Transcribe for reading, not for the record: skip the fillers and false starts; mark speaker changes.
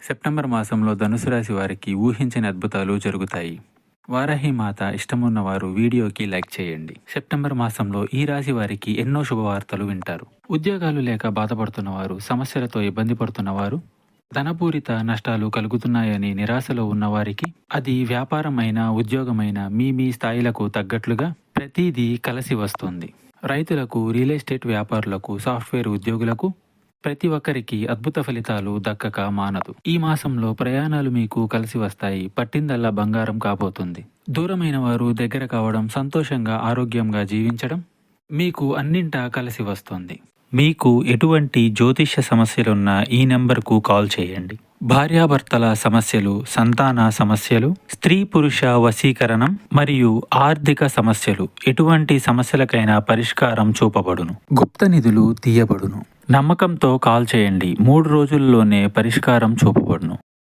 Speaker 1: September మాసంలో ధనుసు రాశి వారికి ఊహించని అద్భుతాలు జరుగుతాయి. వారాహి మాత ఇష్టమున్నవారు వీడియోకి లైక్ చేయండి. సెప్టెంబర్ మాసంలో ఈ రాశి వారికి ఎన్నో శుభవార్తలు వింటారు. ఉద్యోగాలు లేక బాధపడుతున్నవారు, సమస్యలతో ఇబ్బంది పడుతున్నవారు, ధనపూరిత నష్టాలు కలుగుతున్నాయని నిరాశలో ఉన్నవారికి, అది వ్యాపారమైన ఉద్యోగమైన మీ స్థాయిలకు తగ్గట్లుగా ప్రతిదీ కలిసి వస్తుంది. రైతులకు, రియల్ ఎస్టేట్ వ్యాపారులకు, సాఫ్ట్వేర్ ఉద్యోగులకు ప్రతి ఒక్కరికి అద్భుత ఫలితాలు దక్కక మానదు. ఈ మాసంలో ప్రయాణాలు మీకు కలిసి వస్తాయి. పట్టిందల్లా బంగారం కాబోతుంది. దూరమైన వారు దగ్గర కావడం, సంతోషంగా ఆరోగ్యంగా జీవించడం మీకు అన్నింటా కలిసి వస్తుంది. మీకు ఎటువంటి జ్యోతిష్య సమస్యలున్నా ఈ నెంబర్కు కాల్ చేయండి. భార్యాభర్తల సమస్యలు, సంతాన సమస్యలు, స్త్రీ పురుష వశీకరణం మరియు ఆర్థిక సమస్యలు, ఎటువంటి సమస్యలకైనా పరిష్కారం చూపబడును. గుప్త నిధులు తీయబడును. నమ్మకంతో కాల్ చేయండి. 3 రోజుల్లోనే పరిష్కారం చూపబడును.